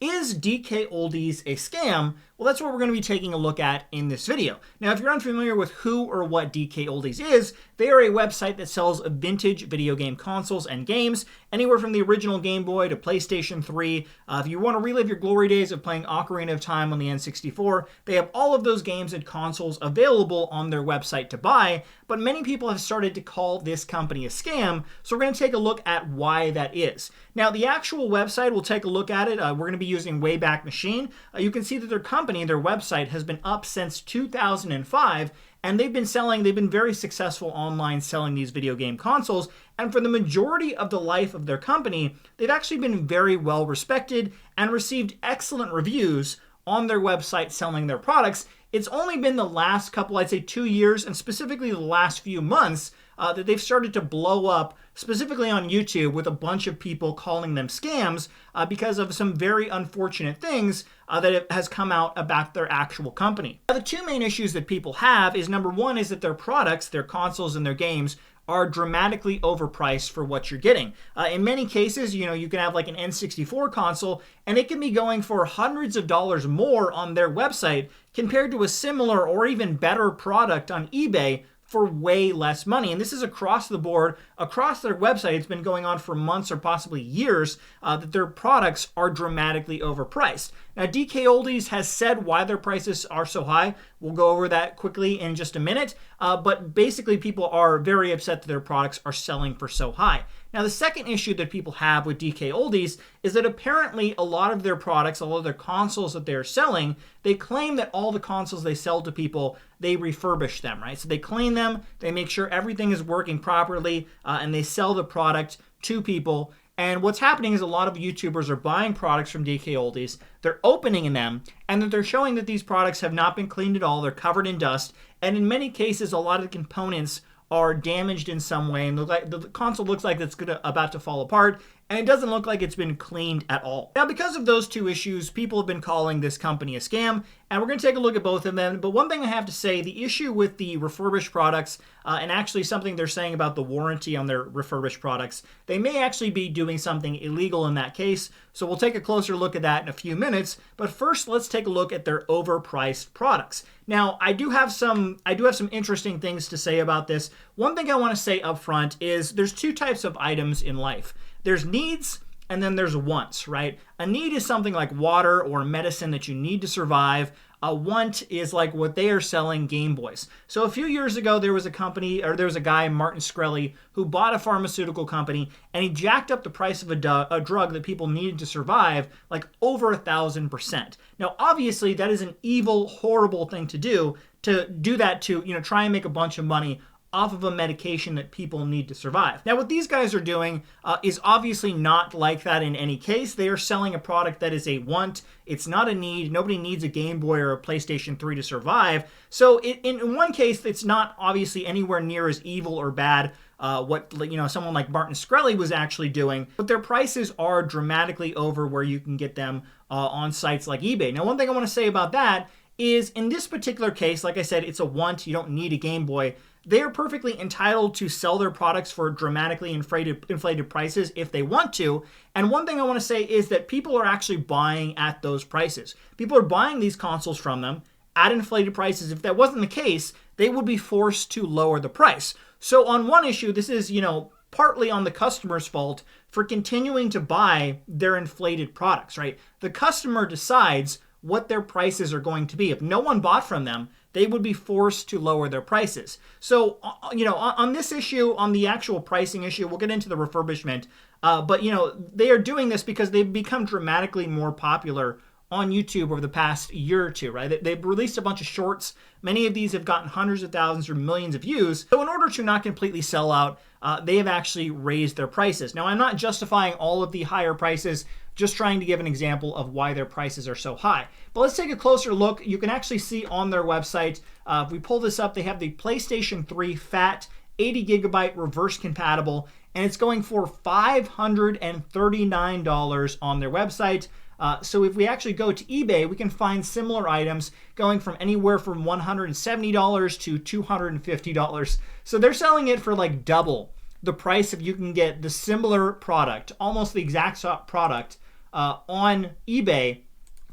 Is DKOldies a scam? Well, that's what we're going to be taking a look at in this video. Now, if you're unfamiliar with who or what DKOldies is, they are a website that sells vintage video game consoles and games, anywhere from the original Game Boy to PlayStation 3. If you want to relive your glory days of playing Ocarina of Time on the N64, they have all of those games and consoles available on their website to buy, but many people have started to call this company a scam, so we're going to take a look at why that is. Now, the actual website, we'll take a look at it. We're going to be using Wayback Machine. You can see that their company, their website, has been up since 2005, and they've been very successful online selling these video game consoles, and for the majority of the life of their company, they've actually been very well respected and received excellent reviews on their website selling their products. It's only been the last couple, I'd say 2 years, and specifically the last few months, that they've started to blow up, specifically on YouTube, with a bunch of people calling them scams because of some very unfortunate things that has come out about their actual company. Now, the two main issues that people have is, number one, is that their products, their consoles and their games, are dramatically overpriced for what you're getting. In many cases, you can have like an N64 console, and it can be going for hundreds of dollars more on their website compared to a similar or even better product on eBay for way less money. And this is across the board, across their website. It's been going on for months or possibly years that their products are dramatically overpriced. Now, DKOldies has said why their prices are so high. We'll go over that quickly in just a minute. But basically, people are very upset that their products are selling for so high. Now, the second issue that people have with DKOldies is that apparently a lot of their products, a lot of their consoles that they're selling, they claim that all the consoles they sell to people, they refurbish them, right? So they clean them, they make sure everything is working properly, and they sell the product to people. And what's happening is a lot of YouTubers are buying products from DKOldies, they're opening them, and that they're showing that these products have not been cleaned at all, they're covered in dust, and in many cases, a lot of the components are damaged in some way, and the console looks like it's about to fall apart, and it doesn't look like it's been cleaned at all. Now, because of those two issues, people have been calling this company a scam, and we're going to take a look at both of them. But one thing I have to say, the issue with the refurbished products, and actually something they're saying about the warranty on their refurbished products, they may actually be doing something illegal in that case, so we'll take a closer look at that in a few minutes. But first, let's take a look at their overpriced products. Now, I do have some interesting things to say about this. One thing I want to say up front is there's two types of items in life. There's needs and then there's wants, right? A need is something like water or medicine that you need to survive. A want is like what they are selling, Game Boys. So a few years ago, there was a guy, Martin Shkreli, who bought a pharmaceutical company, and he jacked up the price of a drug that people needed to survive like over 1,000%. Now, obviously, that is an evil, horrible thing to do that to try and make a bunch of money off of a medication that people need to survive. Now, what these guys are doing is obviously not like that in any case. They are selling a product that is a want. It's not a need. Nobody needs a Game Boy or a PlayStation 3 to survive. So in one case, it's not obviously anywhere near as evil or bad what someone like Martin Shkreli was actually doing, but their prices are dramatically over where you can get them on sites like eBay. Now, one thing I want to say about that is in this particular case, like I said, it's a want. You don't need a Game Boy. They are perfectly entitled to sell their products for dramatically inflated prices if they want to. And one thing I want to say is that people are actually buying at those prices. People are buying these consoles from them at inflated prices. If that wasn't the case, they would be forced to lower the price. So on one issue, this is, partly on the customer's fault for continuing to buy their inflated products, right? The customer decides what their prices are going to be. If no one bought from them, they would be forced to lower their prices. So, on this issue, on the actual pricing issue, we'll get into the refurbishment, but, they are doing this because they've become dramatically more popular on YouTube over the past year or two, right? They've released a bunch of shorts. Many of these have gotten hundreds of thousands or millions of views. So in order to not completely sell out, they have actually raised their prices. Now, I'm not justifying all of the higher prices, just trying to give an example of why their prices are so high. But let's take a closer look. You can actually see on their website, if we pull this up, they have the PlayStation 3 Fat 80 gigabyte reverse compatible, and it's going for $539 on their website. So if we actually go to eBay, we can find similar items going from anywhere from $170 to $250. So they're selling it for like double the price if you can get the similar product, almost the exact product on eBay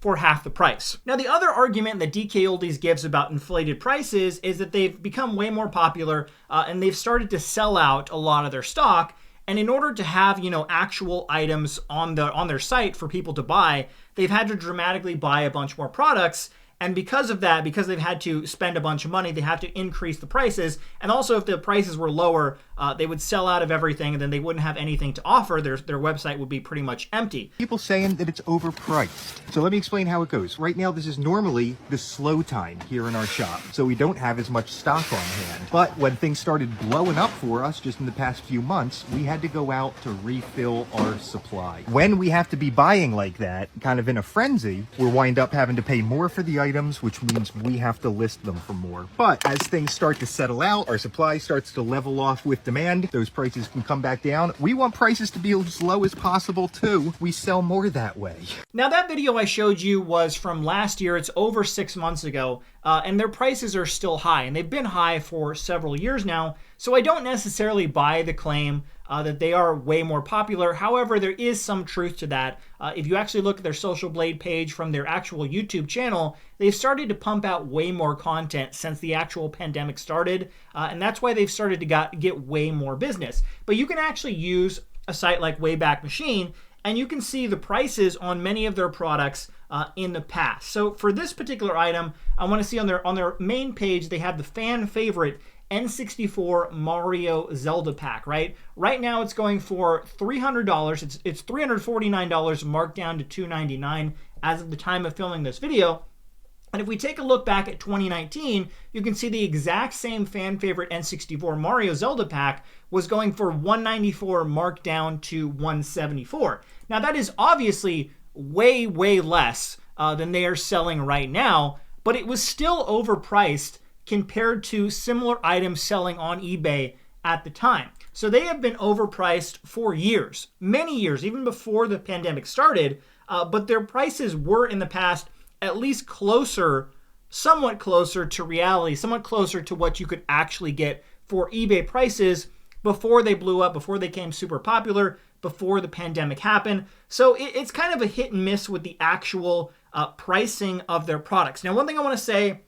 for half the price. Now, the other argument that DKOldies gives about inflated prices is that they've become way more popular and they've started to sell out a lot of their stock. And in order to have, actual items on their site for people to buy, they've had to dramatically buy a bunch more products. And because of that, because they've had to spend a bunch of money, they have to increase the prices. And also, if the prices were lower, they would sell out of everything, and then they wouldn't have anything to offer. Their website would be pretty much empty. People saying that it's overpriced. So let me explain how it goes. Right now, this is normally the slow time here in our shop, so we don't have as much stock on hand. But when things started blowing up for us just in the past few months, we had to go out to refill our supply. When we have to be buying like that, kind of in a frenzy, we'll wind up having to pay more for the items, which means we have to list them for more. But as things start to settle out, our supply starts to level off with demand, those prices can come back down. We want prices to be as low as possible too. We sell more that way. Now, that video I showed you was from last year. It's over 6 months ago, and their prices are still high, and they've been high for several years now. So I don't necessarily buy the claim that they are way more popular. However, there is some truth to that. If you actually look at their Social Blade page from their actual YouTube channel, they've started to pump out way more content since the actual pandemic started, and that's why they've started to get way more business. But you can actually use a site like Wayback Machine, and you can see the prices on many of their products in the past. So for this particular item, I want to see on their main page, they have the fan favorite N64 Mario Zelda pack, right? Right now it's going for $300. It's $349 marked down to $299 as of the time of filming this video. And if we take a look back at 2019, you can see the exact same fan favorite N64 Mario Zelda pack was going for $194 marked down to $174. Now that is obviously way, way less than they are selling right now, but it was still overpriced compared to similar items selling on eBay at the time. So they have been overpriced for years, many years, even before the pandemic started, but their prices were in the past at least somewhat closer to reality, somewhat closer to what you could actually get for eBay prices before they blew up, before they became super popular, before the pandemic happened. So it's kind of a hit and miss with the actual pricing of their products. Now, one thing I want to say,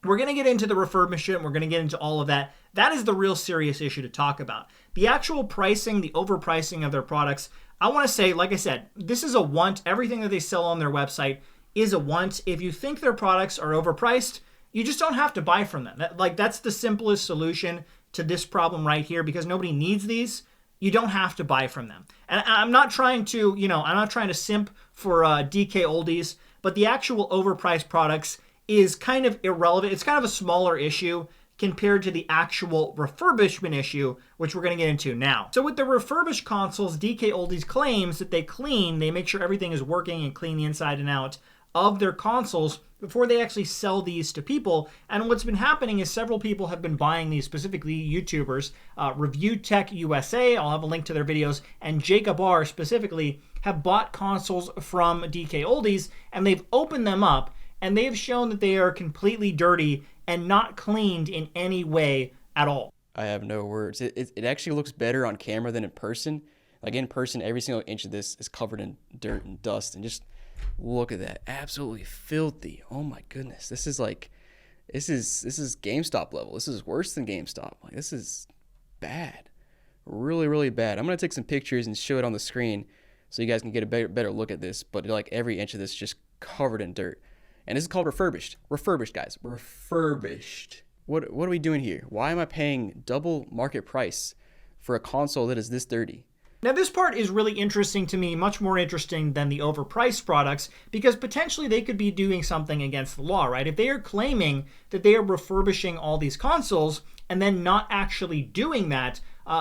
we're going to get into the refurbishment. We're going to get into all of that. That is the real serious issue to talk about. The actual pricing, the overpricing of their products, I want to say, like I said, this is a want. Everything that they sell on their website is a want. If you think their products are overpriced, you just don't have to buy from them. That's the simplest solution to this problem right here, because nobody needs these. You don't have to buy from them. And I'm not trying to, I'm not trying to simp for DKOldies, but the actual overpriced products is kind of irrelevant. It's kind of a smaller issue compared to the actual refurbishment issue, which we're going to get into now. So with the refurbished consoles, DKOldies claims that they make sure everything is working and clean the inside and out of their consoles before they actually sell these to people. And what's been happening is several people have been buying these, specifically YouTubers. Review Tech USA, I'll have a link to their videos, and Jacob R specifically have bought consoles from DKOldies, and they've opened them up, and they've shown that they are completely dirty and not cleaned in any way at all. I have no words. It actually looks better on camera than in person. Like in person, every single inch of this is covered in dirt and dust, and just look at that. Absolutely filthy. Oh my goodness. This is GameStop level. This is worse than GameStop. Like, this is bad. Really, really bad. I'm going to take some pictures and show it on the screen so you guys can get a better look at this, but like every inch of this is just covered in dirt. And this is called refurbished. Refurbished, guys. Refurbished. What are we doing here? Why am I paying double market price for a console that is this dirty? Now, this part is really interesting to me, much more interesting than the overpriced products, because potentially they could be doing something against the law, right? If they are claiming that they are refurbishing all these consoles and then not actually doing that,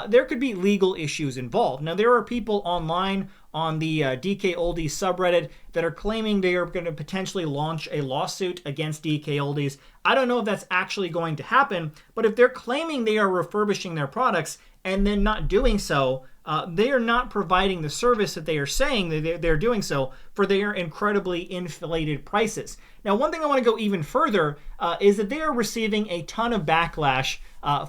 there could be legal issues involved. Now, there are people online on the DKOldies subreddit that are claiming they are going to potentially launch a lawsuit against DKOldies. I don't know if that's actually going to happen, but if they're claiming they are refurbishing their products and then not doing so, they are not providing the service that they are saying that they're doing so for their incredibly inflated prices. Now, one thing I want to go even further is that they are receiving a ton of backlash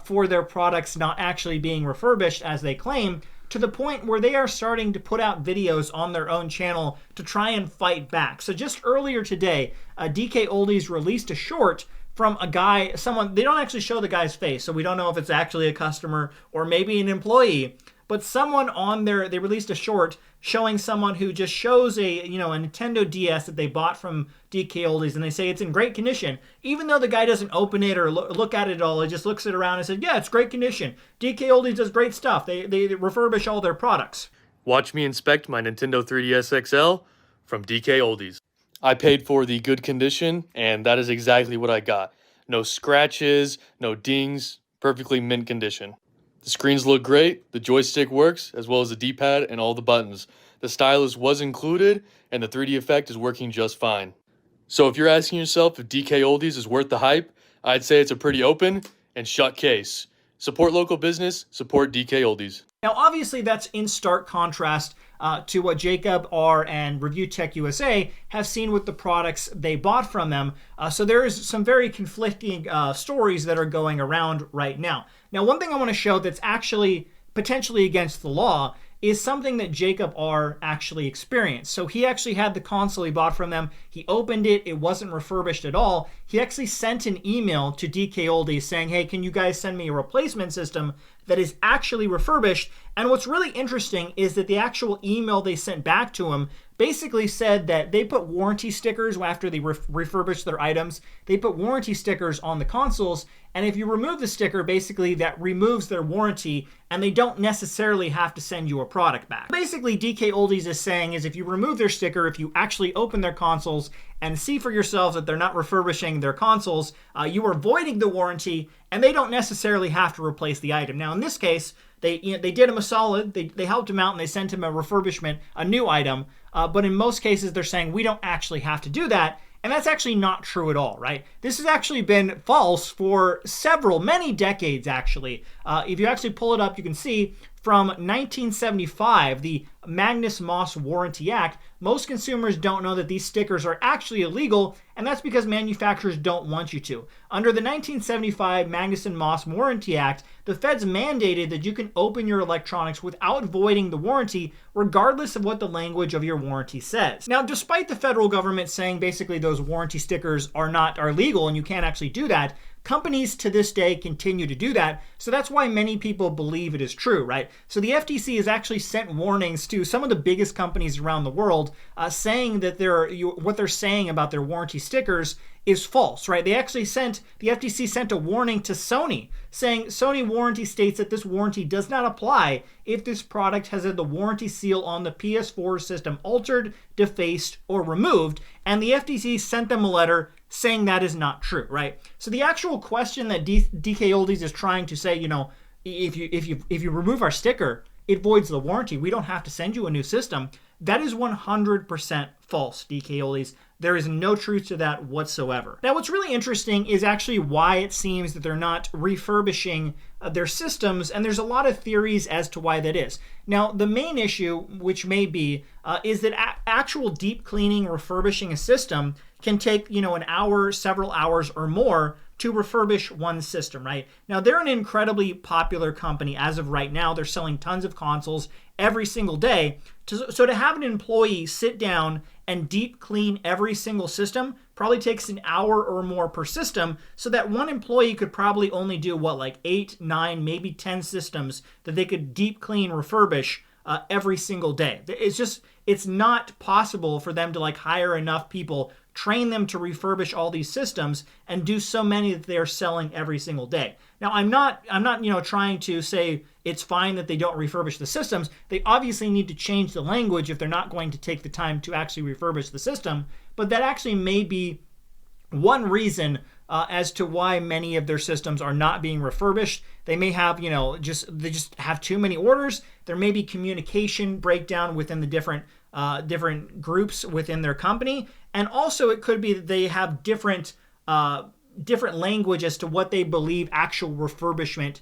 for their products not actually being refurbished as they claim. to the point where they are starting to put out videos on their own channel to try and fight back. So just earlier today, DKOldies released a short from a guy, someone, they don't actually show the guy's face, so we don't know if it's actually a customer or maybe an employee, but someone on there, they released a short showing someone who just shows a Nintendo DS that they bought from DKOldies, and they say it's in great condition. Even though the guy doesn't open it or look at it at all, he just looks it around and says, yeah, it's great condition. DKOldies does great stuff. They refurbish all their products. Watch me inspect my Nintendo 3DS XL from DKOldies. I paid for the good condition, and that is exactly what I got. No scratches, no dings, perfectly mint condition. The screens look great, the joystick works, as well as the D-pad and all the buttons. The stylus was included, and the 3D effect is working just fine. So if you're asking yourself if DKOldies is worth the hype, I'd say it's a pretty open and shut case. Support local business, support DKOldies. Now, obviously, that's in stark contrast to what Jacob R. and Review Tech USA have seen with the products they bought from them. So there is some very conflicting stories that are going around right now. Now, one thing I want to show that's actually potentially against the law is something that Jacob R. actually experienced. So he actually had the console he bought from them. He opened it. It wasn't refurbished at all. He actually sent an email to DKOldies saying, hey, can you guys send me a replacement system that is actually refurbished? And what's really interesting is that the actual email they sent back to him basically said that they put warranty stickers after they refurbished their items. They put warranty stickers on the consoles, and if you remove the sticker, basically that removes their warranty, and they don't necessarily have to send you a product back. Basically, DKOldies is saying is if you remove their sticker, if you actually open their consoles and see for yourselves that they're not refurbishing their consoles, you are voiding the warranty, and they don't necessarily have to replace the item. Now, in this case, they did him a solid. They helped him out, and they sent him a refurbishment, a new item. But in most cases, they're saying we don't actually have to do that. And that's actually not true at all, right? This has actually been false for many decades, actually. If you actually pull it up, you can see from 1975, the Magnus-Moss Warranty Act, most consumers don't know that these stickers are actually illegal, and that's because manufacturers don't want you to. Under the 1975 Magnus-Moss Warranty Act, the feds mandated that you can open your electronics without voiding the warranty, regardless of what the language of your warranty says. Now, despite the federal government saying basically those warranty stickers are legal and you can't actually do that, companies to this day continue to do that, so that's why many people believe it is true, right? So the FTC has actually sent warnings to some of the biggest companies around the world, saying that what they're saying about their warranty stickers is false, right? The FTC sent a warning to Sony, saying Sony warranty states that this warranty does not apply if this product has had the warranty seal on the PS4 system altered, defaced, or removed, and the FTC sent them a letter saying that is not true, right? So the actual question that DKOldies is trying to say, if you remove our sticker, it voids the warranty. We don't have to send you a new system. That is 100% false, DKOldies. There is no truth to that whatsoever. Now, what's really interesting is actually why it seems that they're not refurbishing their systems, and there's a lot of theories as to why that is. Now, the main issue, which may be, is that actual deep cleaning, refurbishing a system can take, an hour, several hours, or more to refurbish one system, right? Now, they're an incredibly popular company as of right now. They're selling tons of consoles every single day. So to have an employee sit down and deep clean every single system probably takes an hour or more per system, so that one employee could probably only do, 8, 9, maybe 10 systems that they could deep clean, refurbish every single day. It's not possible for them to hire enough people, train them to refurbish all these systems, and do so many that they're selling every single day. Now, I'm not trying to say it's fine that they don't refurbish the systems. They obviously need to change the language if they're not going to take the time to actually refurbish the system. But that actually may be one reason as to why many of their systems are not being refurbished. They may have, they just have too many orders. There may be communication breakdown within the different groups within their company, and also it could be that they have different language as to what they believe actual refurbishment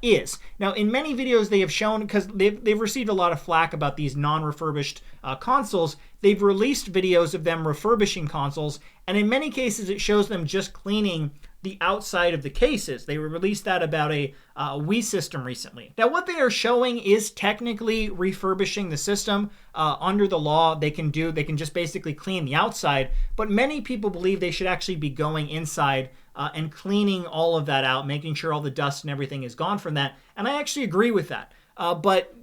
is. Now, in many videos they have shown, because they've received a lot of flack about these non-refurbished consoles, they've released videos of them refurbishing consoles, and in many cases it shows them just cleaning the outside of the cases. They released that about a Wii system recently. Now, what they are showing is technically refurbishing the system. Under the law, they can just basically clean the outside, but many people believe they should actually be going inside and cleaning all of that out, making sure all the dust and everything is gone from that. And I actually agree with that. But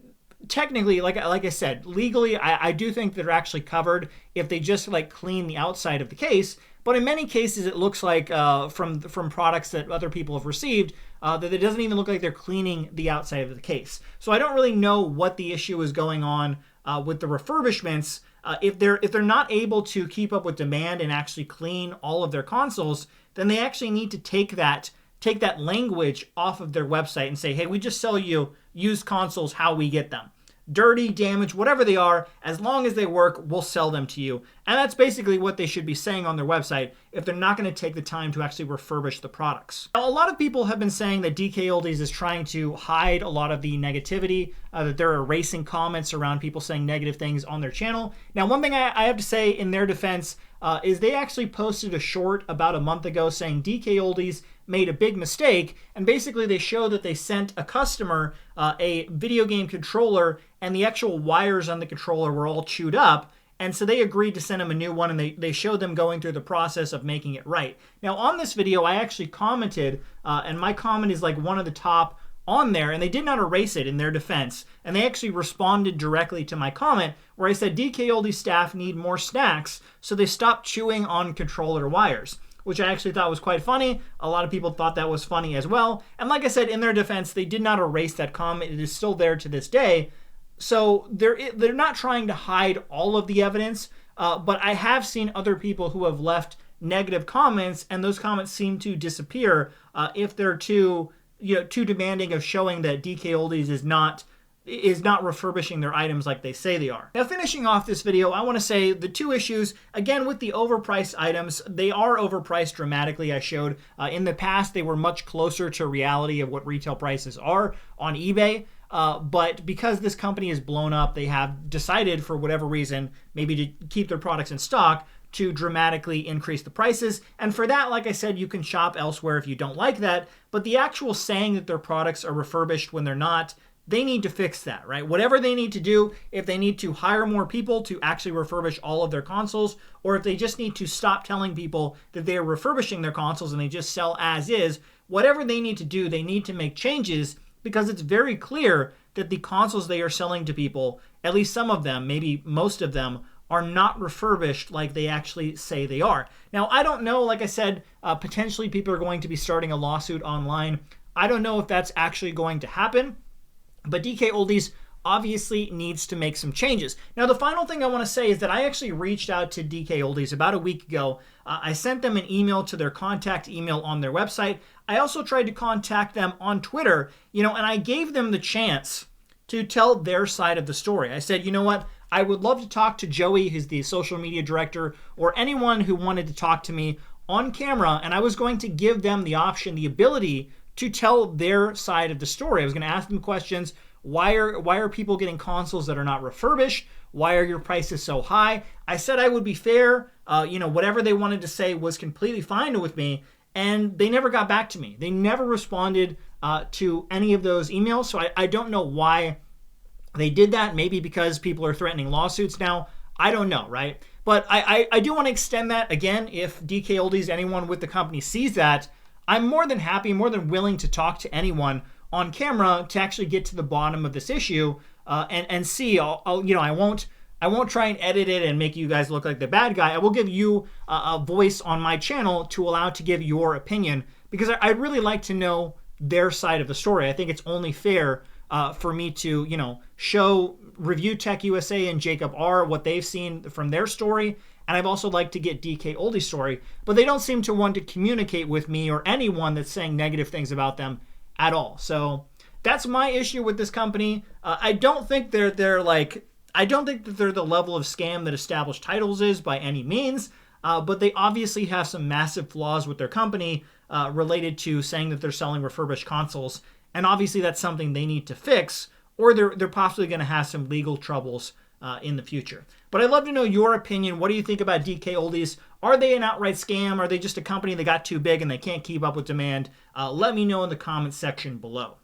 technically, like I said, legally, I do think they're actually covered if they just like clean the outside of the case. But in many cases, it looks like from products that other people have received that it doesn't even look like they're cleaning the outside of the case. So I don't really know what the issue is going on with the refurbishments. If they're not able to keep up with demand and actually clean all of their consoles, then they actually need to take that language off of their website and say, hey, we just sell you used consoles how we get them. Dirty, damaged, whatever they are, as long as they work, we'll sell them to you. And that's basically what they should be saying on their website if they're not going to take the time to actually refurbish the products. Now, a lot of people have been saying that DKOldies is trying to hide a lot of the negativity, that they're erasing comments around people saying negative things on their channel. Now, one thing I have to say in their defense is they actually posted a short about a month ago saying DKOldies made a big mistake, and basically they show that they sent a customer a video game controller and the actual wires on the controller were all chewed up, and so they agreed to send them a new one, and they showed them going through the process of making it right. Now on this video I actually commented, and my comment is like one of the top on there, and they did not erase it in their defense, and they actually responded directly to my comment where I said DKOldies staff need more snacks, so they stopped chewing on controller wires, which I actually thought was quite funny. A lot of people thought that was funny as well. And like I said, in their defense, they did not erase that comment. It is still there to this day. So they're not trying to hide all of the evidence, but I have seen other people who have left negative comments, and those comments seem to disappear if they're too demanding of showing that DKOldies is not refurbishing their items like they say they are. Now, finishing off this video, I want to say the two issues, again, with the overpriced items, they are overpriced dramatically. I showed in the past they were much closer to reality of what retail prices are on eBay, but because this company is blown up, they have decided for whatever reason, maybe to keep their products in stock, to dramatically increase the prices. And for that, like I said, you can shop elsewhere if you don't like that, but the actual saying that their products are refurbished when they're not, they need to fix that, right? Whatever they need to do, if they need to hire more people to actually refurbish all of their consoles, or if they just need to stop telling people that they are refurbishing their consoles and they just sell as is, whatever they need to do, they need to make changes, because it's very clear that the consoles they are selling to people, at least some of them, maybe most of them, are not refurbished like they actually say they are. Now, I don't know, like I said, potentially people are going to be starting a lawsuit online. I don't know if that's actually going to happen, but DKOldies obviously needs to make some changes. Now, the final thing I want to say is that I actually reached out to DKOldies about a week ago. I sent them an email to their contact email on their website. I also tried to contact them on Twitter, and I gave them the chance to tell their side of the story. I said, you know what? I would love to talk to Joey, who's the social media director, or anyone who wanted to talk to me on camera, and I was going to give them the option, the ability to tell their side of the story. I was going to ask them questions. Why are people getting consoles that are not refurbished? Why are your prices so high? I said I would be fair. Whatever they wanted to say was completely fine with me, and they never got back to me. They never responded to any of those emails, so I don't know why they did that. Maybe because people are threatening lawsuits now. I don't know, right? But I do want to extend that. Again, if DKOldies, anyone with the company sees that, I'm more than happy, more than willing to talk to anyone on camera to actually get to the bottom of this issue and see. I won't try and edit it and make you guys look like the bad guy. I will give you a voice on my channel to allow to give your opinion, because I'd really like to know their side of the story. I think it's only fair for me to, show Review Tech USA and Jacob R. what they've seen from their story. And I've also liked to get DKOldies' story, but they don't seem to want to communicate with me or anyone that's saying negative things about them at all. So that's my issue with this company. I don't think I don't think that they're the level of scam that Established Titles is by any means, but they obviously have some massive flaws with their company related to saying that they're selling refurbished consoles, and obviously that's something they need to fix, or they're possibly going to have some legal troubles in the future. But I'd love to know your opinion. What do you think about DKOldies? Are they an outright scam? Are they just a company that got too big and they can't keep up with demand? Let me know in the comments section below.